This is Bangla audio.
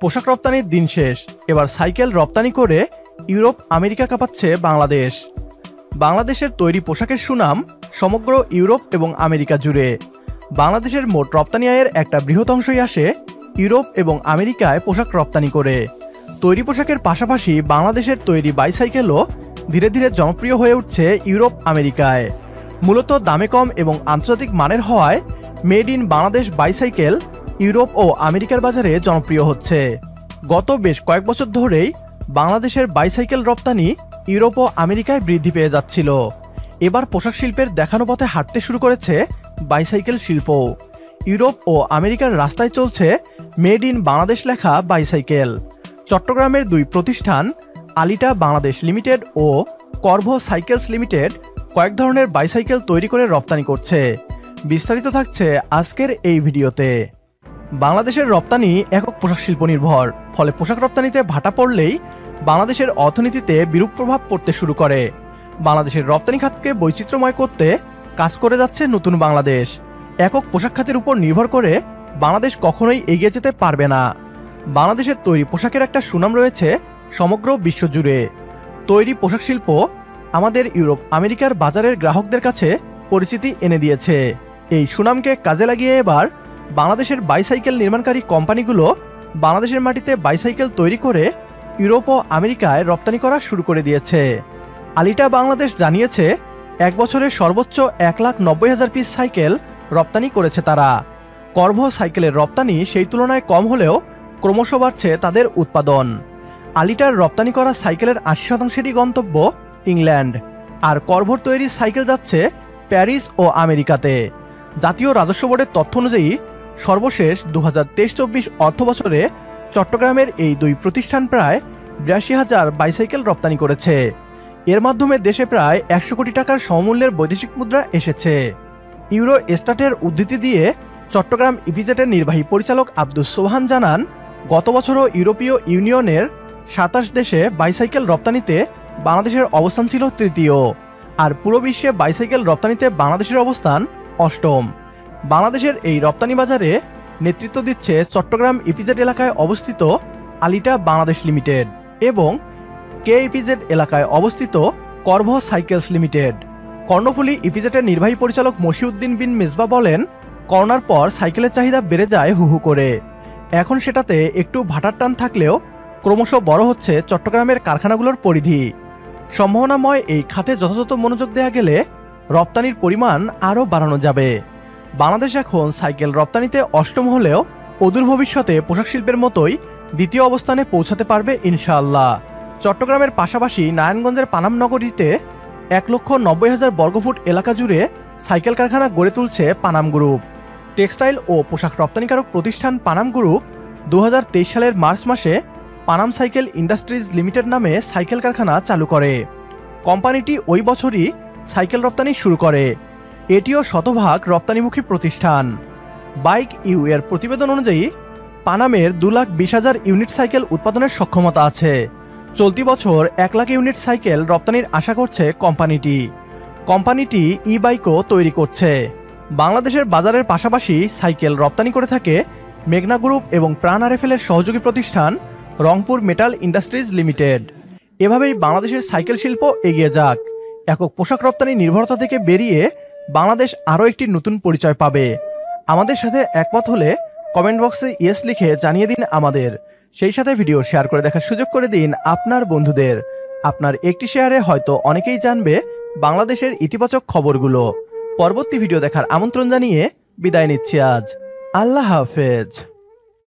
পোশাক রপ্তানির দিন শেষ, এবার সাইকেল রপ্তানি করে ইউরোপ আমেরিকা কাঁপাচ্ছে বাংলাদেশ। বাংলাদেশের তৈরি পোশাকের সুনাম সমগ্র ইউরোপ এবং আমেরিকা জুড়ে। বাংলাদেশের মোট রপ্তানি আয়ের একটা বৃহৎ অংশই আসে ইউরোপ এবং আমেরিকায় পোশাক রপ্তানি করে। তৈরি পোশাকের পাশাপাশি বাংলাদেশের তৈরি বাইসাইকেলও ধীরে ধীরে জনপ্রিয় হয়ে উঠছে ইউরোপ আমেরিকায়। মূলত দামে কম এবং আন্তর্জাতিক মানের হওয়ায় made in Bangladesh bicycle Europe ও আমেরিকার বাজারে জনপ্রিয় হচ্ছে। গত বেশ কয়েক বছর ধরেই বাংলাদেশের বাইসাইকেল রপ্তানি ইউরোপ ও আমেরিকায় বৃদ্ধি পেয়ে যাচ্ছিল। এবার পোশাক শিল্পের দেখানো পথে হাঁটতে শুরু করেছে বাইসাইকেল শিল্প। ইউরোপ ও আমেরিকার রাস্তায় চলছে মেড ইন বাংলাদেশ লেখা বাইসাইকেল। চট্টগ্রামের দুই প্রতিষ্ঠান আলিটা বাংলাদেশ লিমিটেড ও করভো সাইকেলস লিমিটেড কয়েক ধরনের বাইসাইকেল তৈরি করে রপ্তানি করছে। বিস্তারিত থাকছে আজকের এই ভিডিওতে। বাংলাদেশের রপ্তানি একক পোশাক শিল্প নির্ভর, ফলে পোশাক রপ্তানিতে ভাটা পড়লেই বাংলাদেশের অর্থনীতিতে বিরূপ প্রভাব পড়তে শুরু করে। বাংলাদেশের রপ্তানি খাতকে বৈচিত্র্যময় করতে কাজ করে যাচ্ছে নতুন বাংলাদেশ। একক পোশাক খাতের উপর নির্ভর করে বাংলাদেশ কখনোই এগিয়ে যেতে পারবে না। বাংলাদেশের তৈরি পোশাকের একটা সুনাম রয়েছে সমগ্র বিশ্বজুড়ে। তৈরি পোশাক শিল্প আমাদের ইউরোপ আমেরিকার বাজারের গ্রাহকদের কাছে পরিচিতি এনে দিয়েছে। এই সুনামকে কাজে লাগিয়ে এবার বাংলাদেশের বাইসাইকেল নির্মাণকারী কোম্পানিগুলো বাংলাদেশের মাটিতে বাইসাইকেল তৈরি করে ইউরোপ ও আমেরিকায় রপ্তানি করা শুরু করে দিয়েছে। আলিটা বাংলাদেশ জানিয়েছে এক বছরে সর্বোচ্চ 1,90,000 পিস সাইকেল রপ্তানি করেছে তারা। করভো সাইকেলের রপ্তানি সেই তুলনায় কম হলেও ক্রমশ বাড়ছে তাদের উৎপাদন। আলিটার রপ্তানি করা সাইকেলের 80%-ই গন্তব্য ইংল্যান্ড, আর করভোর তৈরি সাইকেল যাচ্ছে প্যারিস ও আমেরিকাতে। জাতীয় রাজস্ব বোর্ডের তথ্য অনুযায়ী সর্বশেষ 2023-24 অর্থবছরে চট্টগ্রামের এই দুই প্রতিষ্ঠান প্রায় 82,000 বাইসাইকেল রপ্তানি করেছে। এর মাধ্যমে দেশে প্রায় 100 কোটি টাকার সমমূল্যের বৈদেশিক মুদ্রা এসেছে। ইউরো স্টাটের উদ্ধৃতি দিয়ে চট্টগ্রাম ইপিজেটের নির্বাহী পরিচালক আব্দুস সোবহান জানান, গত বছরও ইউরোপীয় ইউনিয়নের 27 দেশে বাইসাইকেল রপ্তানিতে বাংলাদেশের অবস্থান ছিল তৃতীয়, আর পুরো বিশ্বে বাইসাইকেল রপ্তানিতে বাংলাদেশের অবস্থান অষ্টম। বাংলাদেশের এই রপ্তানি বাজারে নেতৃত্ব দিচ্ছে চট্টগ্রাম ইপিজেড এলাকায় অবস্থিত আলিটা বাংলাদেশ লিমিটেড এবং কে ইপিজেড এলাকায় অবস্থিত করভো সাইকেলস লিমিটেড। কর্ণফুলী ইপিজেডের নির্বাহী পরিচালক মশিউদ্দিন বিন মেজবা বলেন, করোনার পর সাইকেলের চাহিদা বেড়ে যায় হুহু করে। এখন সেটাতে একটু ভাটার টান থাকলেও ক্রমশ বড় হচ্ছে চট্টগ্রামের কারখানাগুলোর পরিধি। সম্ভাবনাময় এই খাতে যথাযথ মনোযোগ দেওয়া গেলে রপ্তানির পরিমাণ আরও বাড়ানো যাবে। বাংলাদেশ এখন সাইকেল রপ্তানিতে অষ্টম হলেও অদূর ভবিষ্যতে পোশাক শিল্পের মতোই দ্বিতীয় অবস্থানে পৌঁছাতে পারবে ইনশাআল্লাহ। চট্টগ্রামের পাশাপাশি নারায়ণগঞ্জের পানাম নগরীতে 1,90,000 বর্গফুট এলাকা জুড়ে সাইকেল কারখানা গড়ে তুলছে পানাম গ্রুপ। টেক্সটাইল ও পোশাক রপ্তানিকারক প্রতিষ্ঠান পানাম গ্রুপ 2023 সালের মার্চ মাসে পানাম সাইকেল ইন্ডাস্ট্রিজ লিমিটেড নামে সাইকেল কারখানা চালু করে। কোম্পানিটি ওই বছরই সাইকেল রপ্তানি শুরু করে। এটিও শতভাগ রপ্তানিমুখী প্রতিষ্ঠান। বাইক ইউ এর প্রতিবেদন অনুযায়ী পানামের 2,20,000 ইউনিট সাইকেল উৎপাদনের সক্ষমতা আছে। চলতি বছর 1 লাখ ইউনিট সাইকেল রপ্তানির আশা করছে কোম্পানিটি ই বাইকও তৈরি করছে। বাংলাদেশের বাজারের পাশাপাশি সাইকেল রপ্তানি করে থাকে মেঘনা গ্রুপ এবং প্রাণ আরএফএলের সহযোগী প্রতিষ্ঠান রংপুর মেটাল ইন্ডাস্ট্রিজ লিমিটেড। এভাবেই বাংলাদেশের সাইকেল শিল্প এগিয়ে যাক। একক পোশাক রপ্তানি নির্ভরতা থেকে বেরিয়ে বাংলাদেশ আরও একটি নতুন পরিচয় পাবে। আমাদের সাথে একমত হলে কমেন্ট বক্সে ইয়েস লিখে জানিয়ে দিন আমাদের। সেই সাথে ভিডিও শেয়ার করে দেখার সুযোগ করে দিন আপনার বন্ধুদের। আপনার একটি শেয়ারে হয়তো অনেকেই জানবে বাংলাদেশের ইতিবাচক খবরগুলো। পরবর্তী ভিডিও দেখার আমন্ত্রণ জানিয়ে বিদায় নিচ্ছি আজ। আল্লাহ হাফেজ।